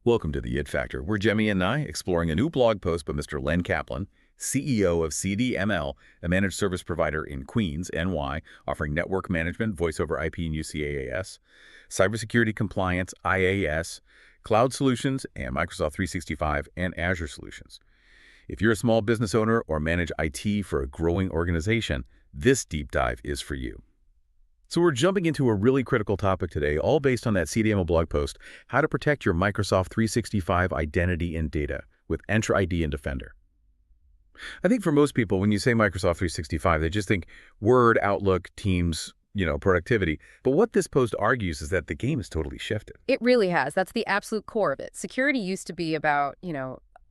Welcome to the It Factor. We're Jemmy and I exploring a new blog post by Mr. Len Kaplan, CEO of CDML, a managed service provider in Queens, NY, offering network management, voice over IP and UCaaS, cybersecurity compliance, IAS, cloud solutions, and Microsoft 365 and Azure solutions. If you're a small business owner or manage IT for a growing organization, this deep dive is for you. So we're jumping into a really critical topic today, all based on that CDML blog post, how to protect your Microsoft 365 identity and data with Entra ID and Defender. I think for most people, when you say Microsoft 365, they just think Word, Outlook, Teams, productivity. But what this post argues is that the game has totally shifted. It really has. That's the absolute core of it. Security used to be about,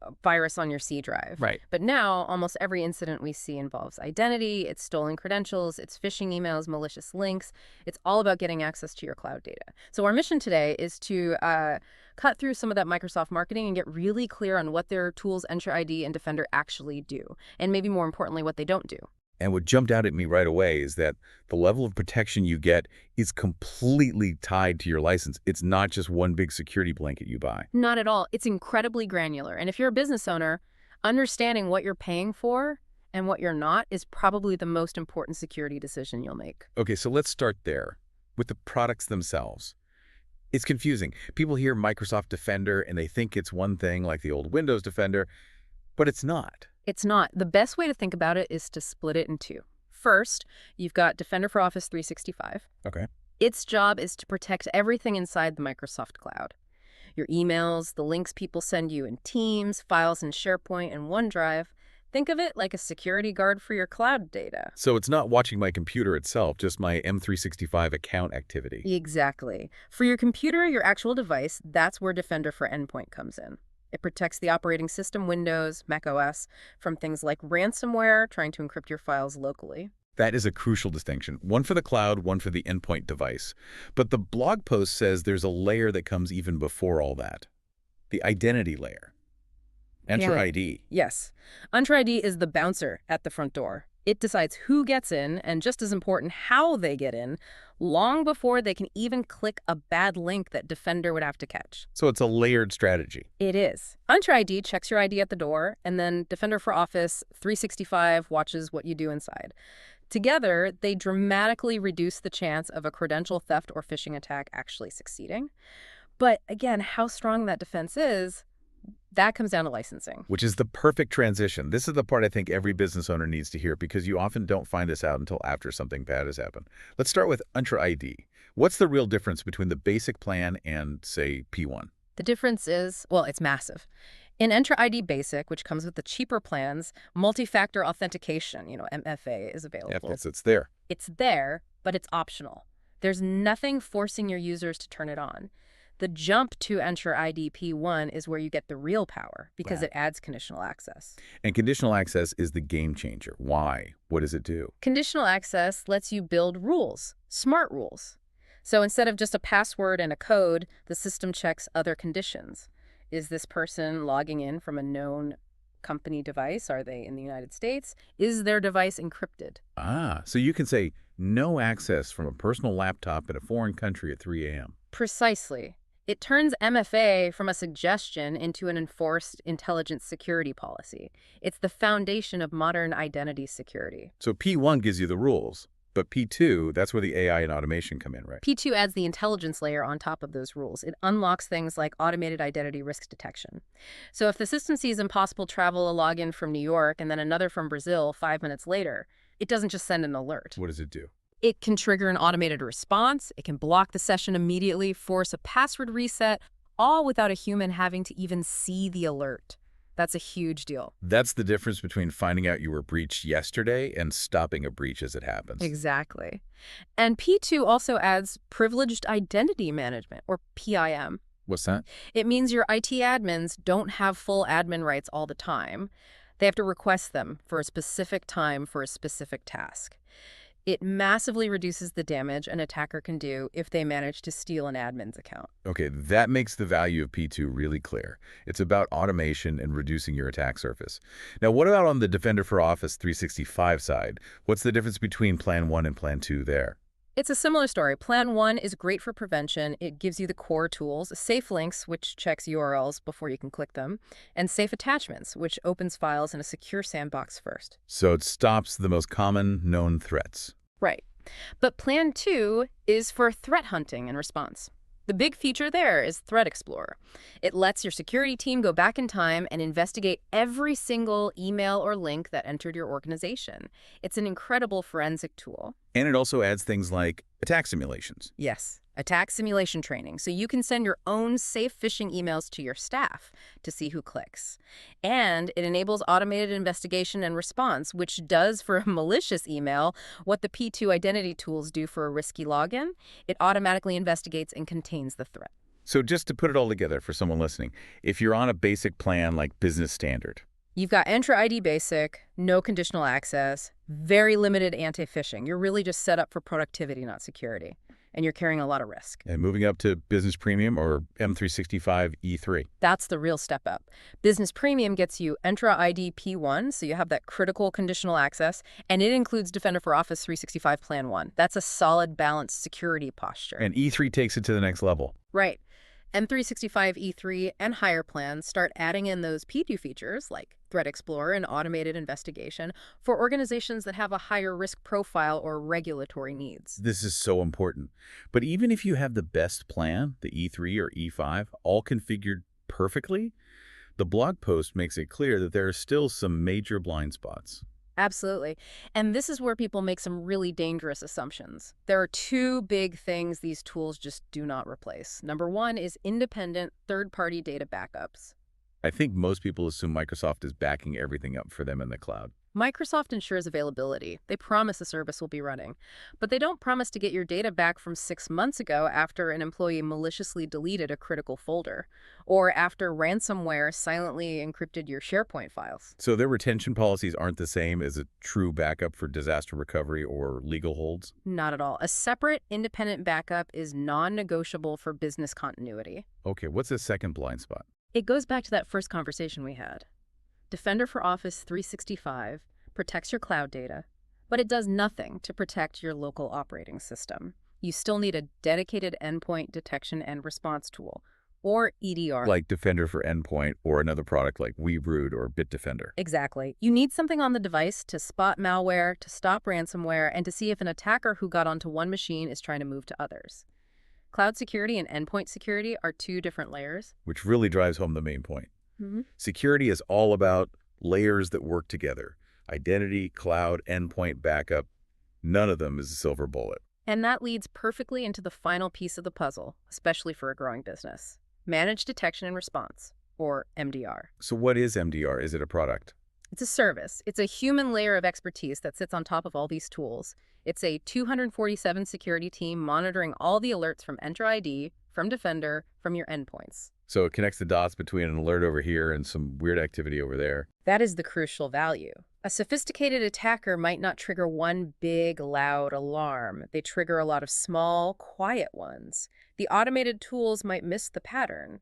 a virus on your C drive. Right. But now almost every incident we see involves identity, it's stolen credentials, it's phishing emails, malicious links. It's all about getting access to your cloud data. So our mission today is to cut through some of that Microsoft marketing and get really clear on what their tools, Entra ID and Defender, actually do. And maybe more importantly, what they don't do. And what jumped out at me right away is that the level of protection you get is completely tied to your license. It's not just one big security blanket you buy. Not at all. It's incredibly granular. And if you're a business owner, understanding what you're paying for and what you're not is probably the most important security decision you'll make. Okay, so let's start there with the products themselves. It's confusing. People hear Microsoft Defender and they think it's one thing like the old Windows Defender, but it's not. It's not. The best way to think about it is to split it in two. First, you've got Defender for Office 365. Okay. Its job is to protect everything inside the Microsoft cloud. Your emails, the links people send you in Teams, files in SharePoint and OneDrive. Think of it like a security guard for your cloud data. So it's not watching my computer itself, just my M365 account activity. Exactly. For your computer, your actual device, that's where Defender for Endpoint comes in. It protects the operating system, Windows, Mac OS, from things like ransomware, trying to encrypt your files locally. That is a crucial distinction. One for the cloud, one for the endpoint device. But the blog post says there's a layer that comes even before all that. The identity layer. Entra ID. Yes. Entra ID is the bouncer at the front door. It decides who gets in, and just as important, how they get in, long before they can even click a bad link that Defender would have to catch. So it's a layered strategy. It is. Entra ID checks your ID at the door, and then Defender for Office 365 watches what you do inside. Together, they dramatically reduce the chance of a credential theft or phishing attack actually succeeding. But again, how strong that defense is, that comes down to licensing. Which is the perfect transition. This is the part I think every business owner needs to hear because you often don't find this out until after something bad has happened. Let's start with Entra ID. What's the real difference between the basic plan and, say, P1? The difference is, well, it's massive. In Entra ID Basic, which comes with the cheaper plans, multi-factor authentication, MFA, is available. Yes, it's there. It's there, but it's optional. There's nothing forcing your users to turn it on. The jump to Entra ID P1 is where you get the real power because it adds conditional access. And conditional access is the game changer. Why? What does it do? Conditional access lets you build rules, smart rules. So instead of just a password and a code, the system checks other conditions. Is this person logging in from a known company device? Are they in the United States? Is their device encrypted? So you can say no access from a personal laptop in a foreign country at 3 a.m. Precisely. It turns MFA from a suggestion into an enforced intelligence security policy. It's the foundation of modern identity security. So P1 gives you the rules, but P2, that's where the AI and automation come in, right? P2 adds the intelligence layer on top of those rules. It unlocks things like automated identity risk detection. So if the system sees impossible travel, a login from New York, and then another from Brazil 5 minutes later, it doesn't just send an alert. What does it do? It can trigger an automated response, it can block the session immediately, force a password reset, all without a human having to even see the alert. That's a huge deal. That's the difference between finding out you were breached yesterday and stopping a breach as it happens. Exactly. And P2 also adds privileged identity management, or PIM. What's that? It means your IT admins don't have full admin rights all the time. They have to request them for a specific time for a specific task. It massively reduces the damage an attacker can do if they manage to steal an admin's account. Okay, that makes the value of P2 really clear. It's about automation and reducing your attack surface. Now, what about on the Defender for Office 365 side? What's the difference between Plan 1 and Plan 2 there? It's a similar story. Plan 1 is great for prevention. It gives you the core tools, safe links, which checks URLs before you can click them, and safe attachments, which opens files in a secure sandbox first. So it stops the most common known threats. Right. But Plan 2 is for threat hunting and response. The big feature there is Threat Explorer. It lets your security team go back in time and investigate every single email or link that entered your organization. It's an incredible forensic tool. And it also adds things like attack simulations. Yes, attack simulation training, so you can send your own safe phishing emails to your staff to see who clicks. And it enables automated investigation and response, which does for a malicious email what the P2 identity tools do for a risky login. It automatically investigates and contains the threat. So just to put it all together for someone listening, if you're on a basic plan like business standard, You've got Entra ID Basic, no conditional access, very limited anti-phishing. You're really just set up for productivity, not security. And you're carrying a lot of risk. and moving up to business premium or M365 E3. That's the real step up. Business Premium gets you Entra ID P1, so you have that critical conditional access, and it includes Defender for Office 365 Plan 1. That's a solid, balanced security posture. And E3 takes it to the next level. Right. M365 E3 and higher plans start adding in those P2 features like Threat Explorer and automated investigation for organizations that have a higher risk profile or regulatory needs. This is so important. But even if you have the best plan, the E3 or E5, all configured perfectly, the blog post makes it clear that there are still some major blind spots. Absolutely. And this is where people make some really dangerous assumptions. There are two big things these tools just do not replace. Number one is independent third-party data backups. I think most people assume Microsoft is backing everything up for them in the cloud. Microsoft ensures availability. They promise the service will be running. But they don't promise to get your data back from 6 months ago after an employee maliciously deleted a critical folder, or after ransomware silently encrypted your SharePoint files. So their retention policies aren't the same as a true backup for disaster recovery or legal holds? Not at all. A separate, independent backup is non-negotiable for business continuity. Okay, what's the second blind spot? It goes back to that first conversation we had. Defender for Office 365 protects your cloud data, but it does nothing to protect your local operating system. You still need a dedicated endpoint detection and response tool, or EDR. Like Defender for Endpoint or another product like WeRoot or Bitdefender. Exactly. You need something on the device to spot malware, to stop ransomware, and to see if an attacker who got onto one machine is trying to move to others. Cloud security and endpoint security are two different layers. Which really drives home the main point. Security is all about layers that work together. Identity, cloud, endpoint, backup. None of them is a silver bullet. And that leads perfectly into the final piece of the puzzle, especially for a growing business. Managed Detection and Response, or MDR. So what is MDR? Is it a product? It's a service. It's a human layer of expertise that sits on top of all these tools. It's a 247 security team monitoring all the alerts from Entra ID, from Defender, from your endpoints. So it connects the dots between an alert over here and some weird activity over there. That is the crucial value. A sophisticated attacker might not trigger one big, loud alarm. They trigger a lot of small, quiet ones. The automated tools might miss the pattern.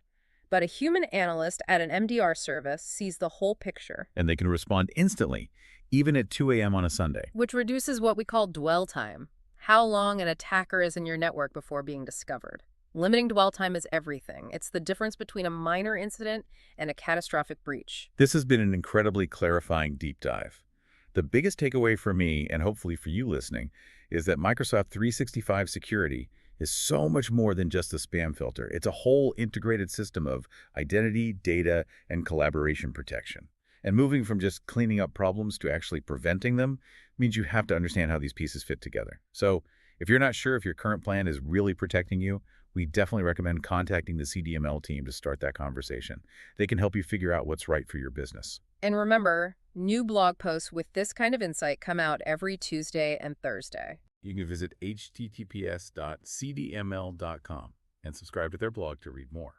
But a human analyst at an MDR service sees the whole picture. And they can respond instantly, even at 2 a.m. on a Sunday. Which reduces what we call dwell time. How long an attacker is in your network before being discovered. Limiting dwell time is everything. It's the difference between a minor incident and a catastrophic breach. This has been an incredibly clarifying deep dive. The biggest takeaway for me, and hopefully for you listening, is that Microsoft 365 security is so much more than just a spam filter. It's a whole integrated system of identity, data, and collaboration protection. And moving from just cleaning up problems to actually preventing them means you have to understand how these pieces fit together. So if you're not sure if your current plan is really protecting you, we definitely recommend contacting the CDML team to start that conversation. They can help you figure out what's right for your business. And remember, new blog posts with this kind of insight come out every Tuesday and Thursday. You can visit https://cdml.com and subscribe to their blog to read more.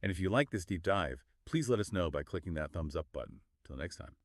And if you like this deep dive, please let us know by clicking that thumbs up button. Till next time.